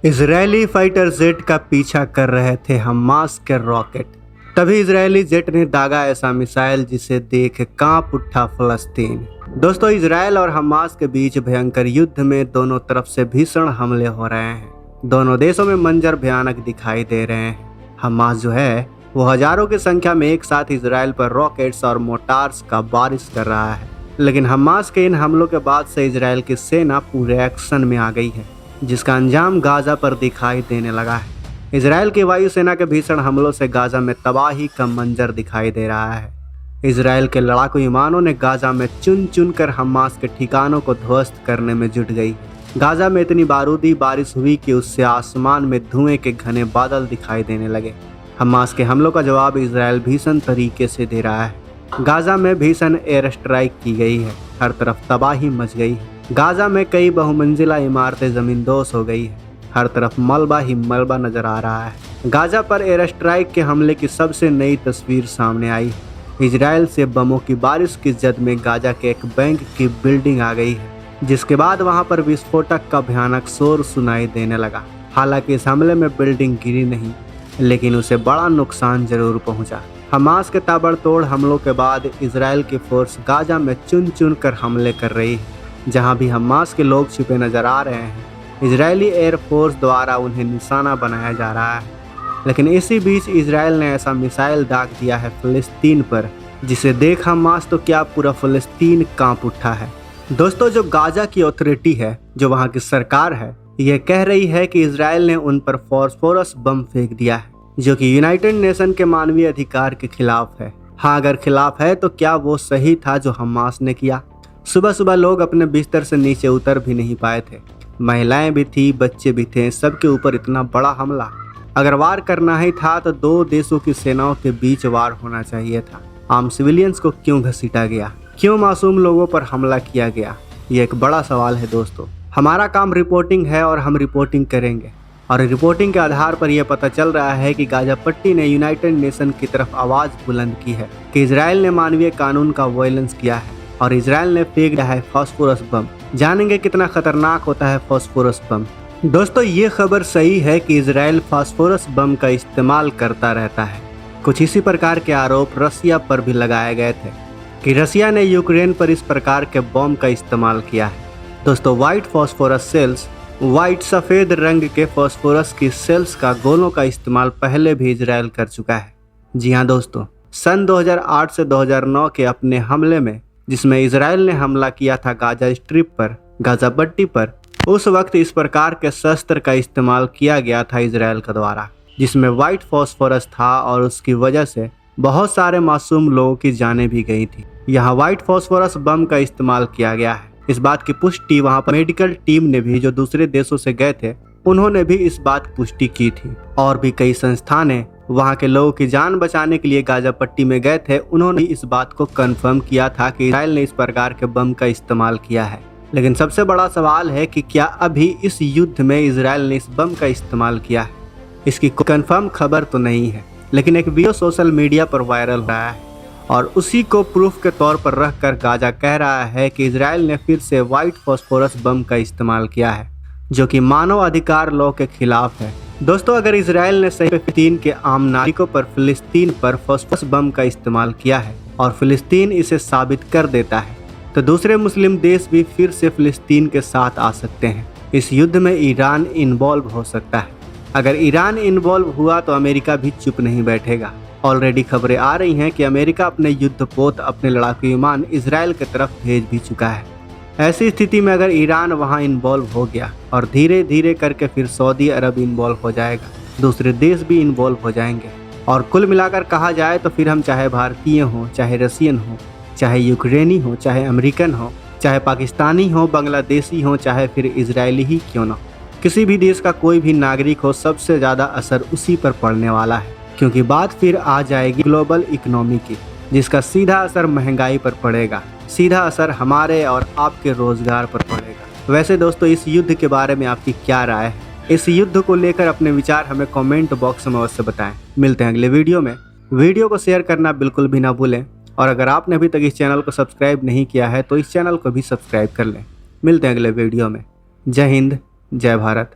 Israeli fighter jet का पीछा कर रहे थे हमास के रॉकेट। तभी इजरायली जेट ने दागा ऐसा मिसाइल जिसे देख कांप उठा फलस्तीन। दोस्तों, इजरायल और हमास के बीच भयंकर युद्ध में दोनों तरफ से भीषण हमले हो रहे हैं। दोनों देशों में मंजर भयानक दिखाई दे रहे हैं। हमास जो है वो हजारों की संख्या में एक साथ इजरायल पर रॉकेट्स और मोटार्स का बारिश कर रहा है। लेकिन हमास के इन हमलों के बाद से इजरायल की सेना पूरे एक्शन में आ गई है, जिसका अंजाम गाजा पर दिखाई देने लगा है। इजरायल की वायुसेना के भीषण हमलों से गाजा में तबाही का मंजर दिखाई दे रहा है। इजरायल के लड़ाकू विमानों ने गाजा में चुन चुन कर हमास के ठिकानों को ध्वस्त करने में जुट गई। गाजा में इतनी बारूदी बारिश हुई कि उससे आसमान में धुएं के घने बादल दिखाई देने लगे। हमास के हमलों का जवाब इजरायल भीषण तरीके से दे रहा है। गाजा में भीषण एयर स्ट्राइक की गई है। हर तरफ तबाही मच गई है। गाजा में कई बहुमंजिला इमारतें जमींदोज हो गई है। हर तरफ मलबा ही मलबा नजर आ रहा है। गाजा पर एयर स्ट्राइक के हमले की सबसे नई तस्वीर सामने आई है। इजरायल से बमों की बारिश की जद में गाजा के एक बैंक की बिल्डिंग आ गई है, जिसके बाद वहां पर विस्फोटक का भयानक शोर सुनाई देने लगा। हालांकि इस हमले में बिल्डिंग गिरी नहीं, लेकिन उसे बड़ा नुकसान जरूर पहुंचा। हमास के ताबड़तोड़ हमलों के बाद इजरायल की फोर्स गाजा में चुन चुन कर हमले कर रही है। जहां भी हमास के लोग छिपे नजर आ रहे हैं, इजरायली एयरफोर्स द्वारा उन्हें निशाना बनाया जा रहा है। लेकिन इसी बीच इजरायल ने ऐसा मिसाइल दाग दिया है फिलिस्तीन पर, जिसे देख हमास तो क्या पूरा फिलिस्तीन कांप उठा है। दोस्तों, जो गाजा की अथॉरिटी है, जो वहां की सरकार है, यह कह रही है कि इजरायल ने उन पर फॉस्फोरस बम फेंक दिया है, जो कि यूनाइटेड नेशन के मानवीय अधिकार के खिलाफ है। हाँ, अगर खिलाफ है तो क्या वो सही था जो हमास ने किया? सुबह सुबह लोग अपने बिस्तर से नीचे उतर भी नहीं पाए थे। महिलाएं भी थी, बच्चे भी थे, सबके ऊपर इतना बड़ा हमला। अगर वार करना ही था तो दो देशों की सेनाओं के बीच वार होना चाहिए था। आम सिविलियंस को क्यों घसीटा गया? क्यों मासूम लोगों पर हमला किया गया? ये एक बड़ा सवाल है दोस्तों। हमारा काम रिपोर्टिंग है और हम रिपोर्टिंग करेंगे। और रिपोर्टिंग के आधार पर यह पता चल रहा है कि गाजा पट्टी ने यूनाइटेड नेशन की तरफ आवाज बुलंद की है कि इजरायल ने मानवीय कानून का वायलेंस किया है और इजरायल ने फेंक दिया है फास्फोरस बम। जानेंगे कितना खतरनाक होता है फास्फोरस बम। दोस्तों, ये खबर सही है कि इजरायल फास्फोरस बम का इस्तेमाल करता रहता है। कुछ इसी प्रकार के आरोप रसिया पर भी लगाए गए थे कि रसिया ने यूक्रेन पर इस प्रकार के बम का इस्तेमाल किया है। दोस्तों, व्हाइट फास्फोरस सेल्स, व्हाइट सफ़ेद रंग के फास्फोरस की सेल्स का गोलों का इस्तेमाल पहले भी इजरायल कर चुका है। जी हाँ दोस्तों, सन 2008 से 2009 के अपने हमले में, जिसमें इजरायल ने हमला किया था गाजा स्ट्रिप पर, गाजा पट्टी पर, उस वक्त इस प्रकार के शस्त्र का इस्तेमाल किया गया था इजरायल के द्वारा, जिसमें व्हाइट फास्फोरस था और उसकी वजह से बहुत सारे मासूम लोगों की जानें भी गई थी। यहाँ व्हाइट फास्फोरस बम का इस्तेमाल किया गया है। इस बात की पुष्टि वहाँ पर मेडिकल टीम ने भी, जो दूसरे देशों से गए थे, उन्होंने भी इस बात की पुष्टि की थी। और भी कई संस्थानें वहाँ के लोगों की जान बचाने के लिए गाजा पट्टी में गए थे, उन्होंने इस बात को कंफर्म किया था कि इजरायल ने इस प्रकार के बम का इस्तेमाल किया है। लेकिन सबसे बड़ा सवाल है कि क्या अभी इस युद्ध में इजरायल ने इस बम का इस्तेमाल किया है? इसकी कंफर्म खबर तो नहीं है, लेकिन एक वीडियो सोशल मीडिया पर वायरल हो रहा है और उसी को प्रूफ के तौर पर रखकर गाजा कह रहा है कि इजरायल ने फिर से व्हाइट फास्फोरस बम का इस्तेमाल किया है, जो कि मानव अधिकार लॉ के खिलाफ है। दोस्तों, अगर इजरायल ने सही फिलिस्तीन के आम नागरिकों पर फिलिस्तीन पर फास्फोरस बम का इस्तेमाल किया है और फिलिस्तीन इसे साबित कर देता है, तो दूसरे मुस्लिम देश भी फिर से फिलिस्तीन के साथ आ सकते हैं। इस युद्ध में ईरान इन्वॉल्व हो सकता है। अगर ईरान इन्वॉल्व हुआ तो अमेरिका भी चुप नहीं बैठेगा। ऑलरेडी खबरें आ रही हैं कि अमेरिका अपने युद्धपोत, अपने लड़ाकू विमान इजरायल की तरफ भेज भी चुका है। ऐसी स्थिति में अगर ईरान वहां इन्वॉल्व हो गया और धीरे धीरे करके फिर सऊदी अरब इन्वॉल्व हो जाएगा, दूसरे देश भी इन्वॉल्व हो जाएंगे। और कुल मिलाकर कहा जाए तो फिर हम चाहे भारतीय हों, चाहे रशियन हो, चाहे यूक्रेनी हो, चाहे अमेरिकन हो, चाहे पाकिस्तानी हो, बांग्लादेशी हो, चाहे फिर इजरायली ही क्यों ना, किसी भी देश का कोई भी नागरिक हो, सबसे ज़्यादा असर उसी पर पड़ने वाला है। क्योंकि बात फिर आ जाएगी ग्लोबल इकोनॉमी की, जिसका सीधा असर महंगाई पर पड़ेगा, सीधा असर हमारे और आपके रोजगार पर पड़ेगा। वैसे दोस्तों, इस युद्ध के बारे में आपकी क्या राय है? इस युद्ध को लेकर अपने विचार हमें कमेंट बॉक्स में अवश्य बताएं। मिलते हैं अगले वीडियो में। वीडियो को शेयर करना बिल्कुल भी ना भूलें और अगर आपने अभी तक इस चैनल को सब्सक्राइब नहीं किया है तो इस चैनल को भी सब्सक्राइब कर लें। मिलते हैं अगले वीडियो में। जय हिंद, जय भारत।